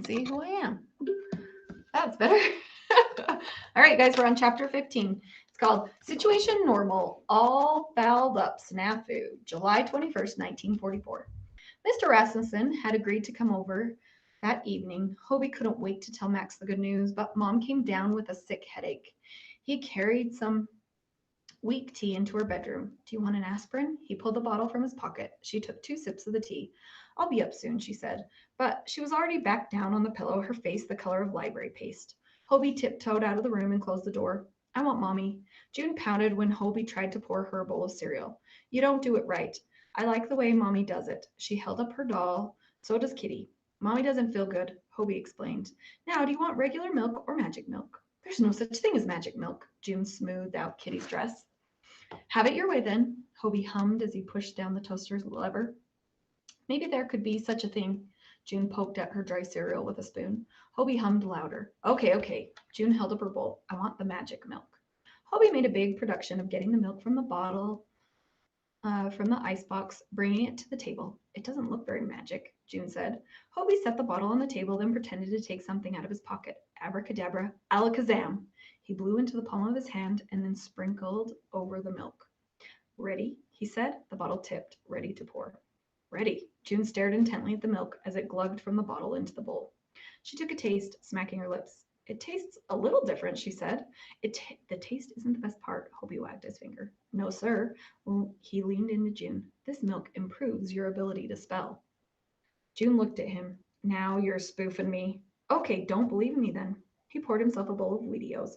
see who I am. That's better. All right, guys, we're on chapter 15. It's called Situation Normal, All Fouled Up Snafu, July 21st, 1944. Mr. Rasmussen had agreed to come over that evening. Hobie couldn't wait to tell Max the good news, but Mom came down with a sick headache. He carried some weak tea into her bedroom. Do you want an aspirin? He pulled the bottle from his pocket. She took 2 sips of the tea. I'll be up soon, she said. But she was already back down on the pillow, her face the color of library paste. Hobie tiptoed out of the room and closed the door. I want Mommy. June pounded when Hobie tried to pour her a bowl of cereal. You don't do it right. I like the way Mommy does it. She held up her doll. So does Kitty. Mommy doesn't feel good, Hobie explained. Now, do you want regular milk or magic milk? There's no such thing as magic milk. June smoothed out Kitty's dress. Have it your way then, Hobie hummed as he pushed down the toaster's lever. Maybe there could be such a thing. June poked at her dry cereal with a spoon. Hobie hummed louder. Okay, okay. June held up her bowl. I want the magic milk. Hobie made a big production of getting the milk from the bottle, from the icebox, bringing it to the table. It doesn't look very magic, June said. Hobie set the bottle on the table, then pretended to take something out of his pocket. Abracadabra, alakazam. He blew into the palm of his hand and then sprinkled over the milk. Ready, he said. The bottle tipped, ready to pour. Ready. June stared intently at the milk as it glugged from the bottle into the bowl. She took a taste, smacking her lips. It tastes a little different, she said. The taste isn't the best part, Hobie wagged his finger. No, sir. He leaned into June. This milk improves your ability to spell. June looked at him. Now you're spoofing me. Okay, don't believe me then. He poured himself a bowl of Wheatios.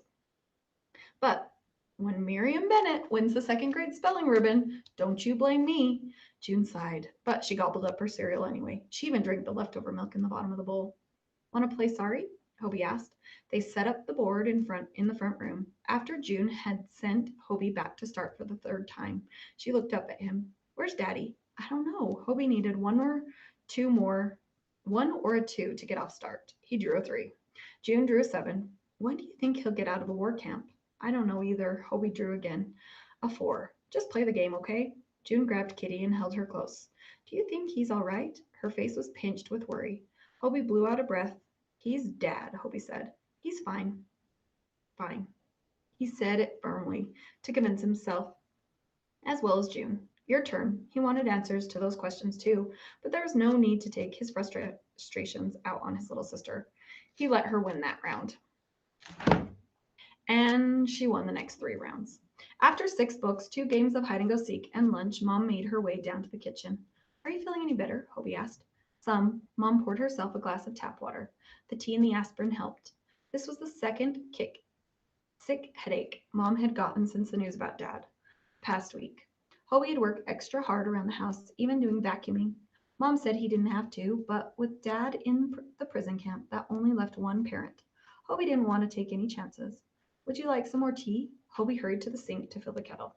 But when Miriam Bennett wins the second grade spelling ribbon, don't you blame me. June sighed, but she gobbled up her cereal anyway. She even drank the leftover milk in the bottom of the bowl. Want to play sorry? Hobie asked. They set up the board in the front room. After June had sent Hobie back to start for the third time, she looked up at him. Where's Daddy? I don't know. Hobie needed one or a two to get off start. He drew a 3. June drew a 7. When do you think he'll get out of the war camp? I don't know either. Hobie drew again. A 4. Just play the game, okay? June grabbed Kitty and held her close. Do you think he's all right? Her face was pinched with worry. Hobie blew out a breath. He's Dad, Hobie said. He's fine. Fine. He said it firmly to convince himself as well as June. Your turn. He wanted answers to those questions too, but there was no need to take his frustrations out on his little sister. He let her win that round. And she won the next 3 rounds. After 6 books, 2 games of hide and go seek, and lunch, Mom made her way down to the kitchen. Are you feeling any better? Hobie asked. Some. Mom poured herself a glass of tap water. The tea and the aspirin helped. This was the second sick headache Mom had gotten since the news about Dad. Past week. Hobie had worked extra hard around the house, even doing vacuuming. Mom said he didn't have to, but with Dad in the prison camp, that only left one parent. Hobie didn't want to take any chances. Would you like some more tea? Hobie hurried to the sink to fill the kettle.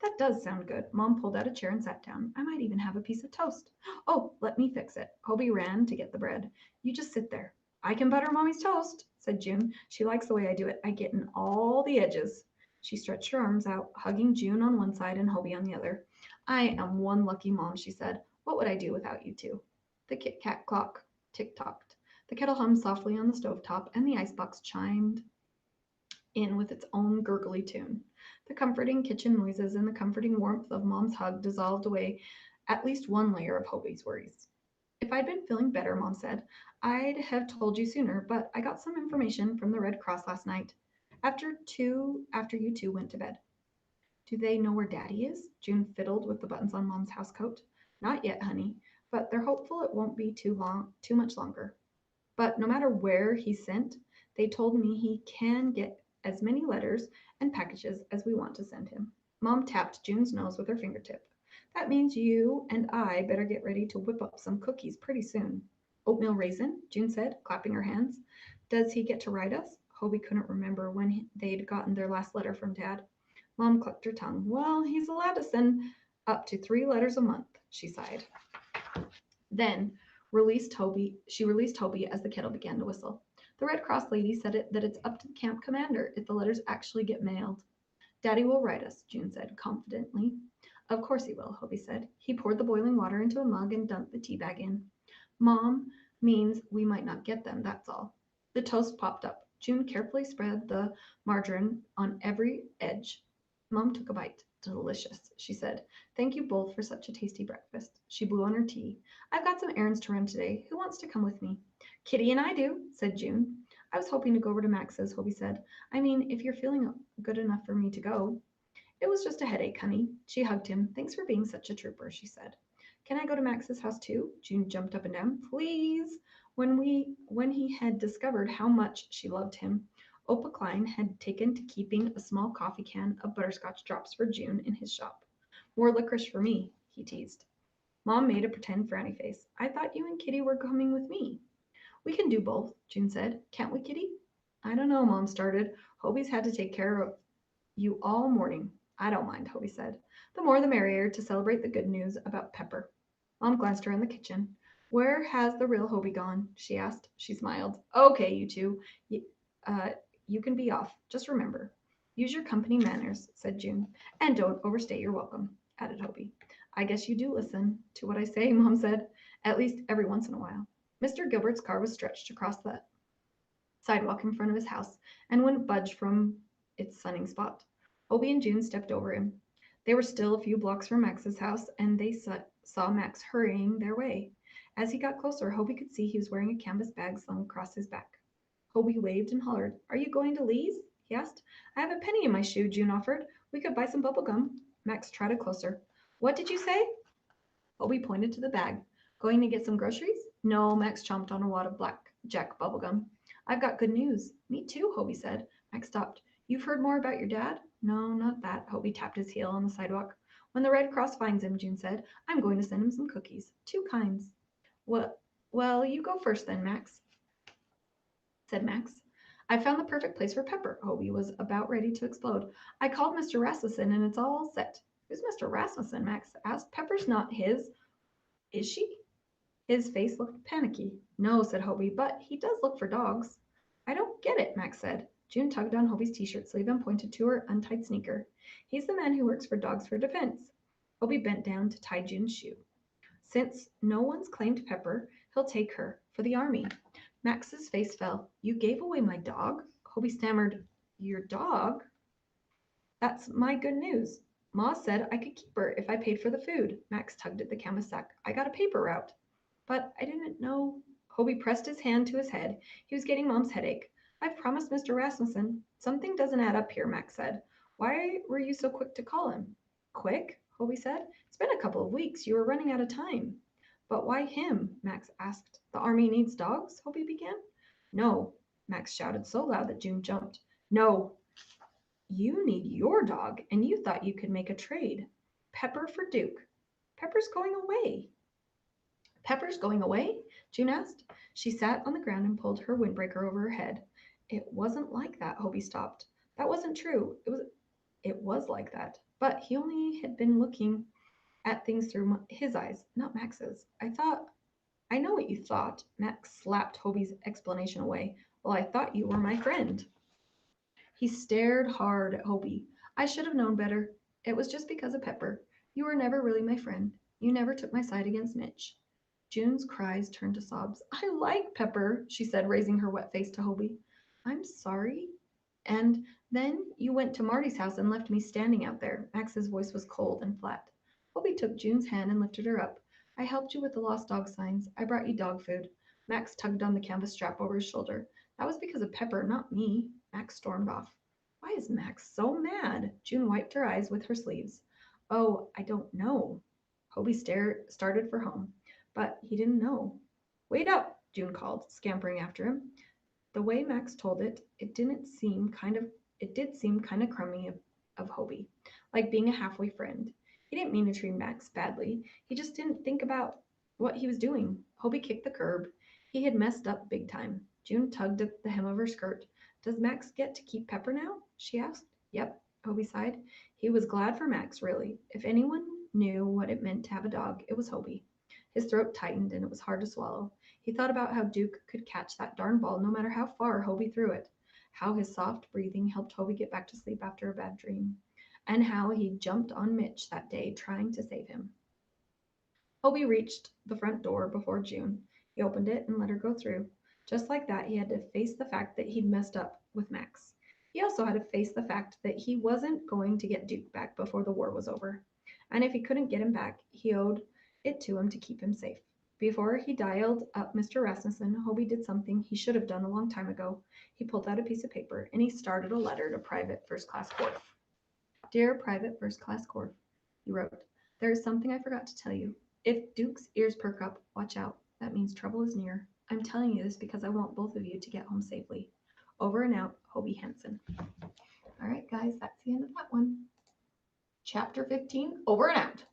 That does sound good. Mom pulled out a chair and sat down. I might even have a piece of toast. Oh, let me fix it. Hobie ran to get the bread. You just sit there. I can butter Mommy's toast, said June. She likes the way I do it. I get in all the edges. She stretched her arms out, hugging June on one side and Hobie on the other. I am one lucky mom, she said. What would I do without you two? The Kit Kat clock tick-tocked. The kettle hummed softly on the stovetop, and the icebox chimed in with its own gurgly tune. The comforting kitchen noises and the comforting warmth of Mom's hug dissolved away at least one layer of Hobie's worries. If I'd been feeling better, Mom said, I'd have told you sooner, but I got some information from the Red Cross last night, after you two went to bed. Do they know where Daddy is? June fiddled with the buttons on Mom's housecoat. Not yet, honey, but they're hopeful it won't be too much longer. But no matter where he's sent, they told me he can get as many letters and packages as we want to send him. Mom tapped June's nose with her fingertip. That means you and I better get ready to whip up some cookies pretty soon. Oatmeal raisin, June said, clapping her hands. Does he get to write us? Hobie couldn't remember when they'd gotten their last letter from Dad. Mom clucked her tongue. Well, he's allowed to send up to 3 letters a month, she sighed. Then she released Hobie as the kettle began to whistle. The Red Cross lady said that it's up to the camp commander if the letters actually get mailed. Daddy will write us, June said confidently. Of course he will, Hobie said. He poured the boiling water into a mug and dunked the tea bag in. Mom means we might not get them, that's all. The toast popped up. June carefully spread the margarine on every edge. Mom took a bite. Delicious, she said. Thank you both for such a tasty breakfast. She blew on her tea. I've got some errands to run today. Who wants to come with me? Kitty and I do, said June. I was hoping to go over to Max's, Hobie said. I mean, if you're feeling good enough for me to go. It was just a headache, honey. She hugged him. Thanks for being such a trooper, she said. Can I go to Max's house too? June jumped up and down. Please. When he had discovered how much she loved him, Opa Klein had taken to keeping a small coffee can of butterscotch drops for June in his shop. More licorice for me, he teased. Mom made a pretend frowny face. I thought you and Kitty were coming with me. We can do both, June said. Can't we, Kitty? I don't know, Mom started. Hobie's had to take care of you all morning. I don't mind, Hobie said. The more the merrier to celebrate the good news about Pepper. Mom glanced around the kitchen. Where has the real Hobie gone? She asked. She smiled. Okay, you two. You can be off. Just remember, use your company manners, said June. And don't overstay your welcome, added Hobie. I guess you do listen to what I say, Mom said, at least every once in a while. Mr. Gilbert's car was stretched across the sidewalk in front of his house and wouldn't budge from its sunning spot. Hobie and June stepped over him. They were still a few blocks from Max's house, and they saw Max hurrying their way. As he got closer, Hobie could see he was wearing a canvas bag slung across his back. Hobie waved and hollered. Are you going to Lee's? He asked. I have a penny in my shoe, June offered. We could buy some bubble gum. Max trotted closer. What did you say? Hobie pointed to the bag. Going to get some groceries? No, Max chomped on a wad of black Jack bubblegum. I've got good news. Me too, Hobie said. Max stopped. You've heard more about your dad? No, not that. Hobie tapped his heel on the sidewalk. When the Red Cross finds him, June said, I'm going to send him some cookies. 2 kinds. Well, you go first then, Max, said Max. I found the perfect place for Pepper. Hobie was about ready to explode. I called Mr. Rasmussen and it's all set. Who's Mr. Rasmussen? Max asked. Pepper's not his. Is she? His face looked panicky. No, said Hobie, but he does look for dogs. I don't get it, Max said. June tugged on Hobie's t-shirt sleeve and pointed to her untied sneaker. He's the man who works for Dogs for Defense. Hobie bent down to tie June's shoe. Since no one's claimed Pepper, he'll take her for the army. Max's face fell. You gave away my dog? Hobie stammered. Your dog? That's my good news. Ma said I could keep her if I paid for the food. Max tugged at the canvas sack. I got a paper route. But I didn't know. Hobie pressed his hand to his head. He was getting Mom's headache. I've promised Mr. Rasmussen. Something doesn't add up here, Max said. Why were you so quick to call him? Quick? Hobie said. It's been a couple of weeks. You were running out of time. But why him? Max asked. The army needs dogs? Hobie began. No, Max shouted so loud that June jumped. No, you need your dog, and you thought you could make a trade. Pepper for Duke. Pepper's going away. Pepper's going away? June asked. She sat on the ground and pulled her windbreaker over her head. It wasn't like that, Hobie stopped. That wasn't true. It was like that. But he only had been looking at things through his eyes, not Max's. I know what you thought. Max slapped Hobie's explanation away. Well, I thought you were my friend. He stared hard at Hobie. I should have known better. It was just because of Pepper. You were never really my friend. You never took my side against Mitch. June's cries turned to sobs. I like Pepper, she said, raising her wet face to Hobie. I'm sorry. And then you went to Marty's house and left me standing out there. Max's voice was cold and flat. Hobie took June's hand and lifted her up. I helped you with the lost dog signs. I brought you dog food. Max tugged on the canvas strap over his shoulder. That was because of Pepper, not me. Max stormed off. Why is Max so mad? June wiped her eyes with her sleeves. Oh, I don't know. Hobie started for home, but he didn't know. Wait up, June called, scampering after him. The way Max told it, it did seem kind of crummy of Hobie, like being a halfway friend. He didn't mean to treat Max badly. He just didn't think about what he was doing. Hobie kicked the curb. He had messed up big time. June tugged at the hem of her skirt. Does Max get to keep Pepper now? She asked. Yep, Hobie sighed. He was glad for Max, really. If anyone knew what it meant to have a dog, it was Hobie. His throat tightened and it was hard to swallow. He thought about how Duke could catch that darn ball no matter how far Hobie threw it, how his soft breathing helped Hobie get back to sleep after a bad dream, and how he jumped on Mitch that day trying to save him. Hobie reached the front door before June. He opened it and let her go through. Just like that, he had to face the fact that he'd messed up with Max. He also had to face the fact that he wasn't going to get Duke back before the war was over. And if he couldn't get him back, he owed it to him to keep him safe. Before he dialed up Mr. Rasmussen, Hobie did something he should have done a long time ago. He pulled out a piece of paper and he started a letter to Private First Class Corf. Dear Private First Class Corf, he wrote, there is something I forgot to tell you. If Duke's ears perk up, watch out. That means trouble is near. I'm telling you this because I want both of you to get home safely. Over and out, Hobie Hansen. All right, guys, that's the end of that one. Chapter 15, over and out.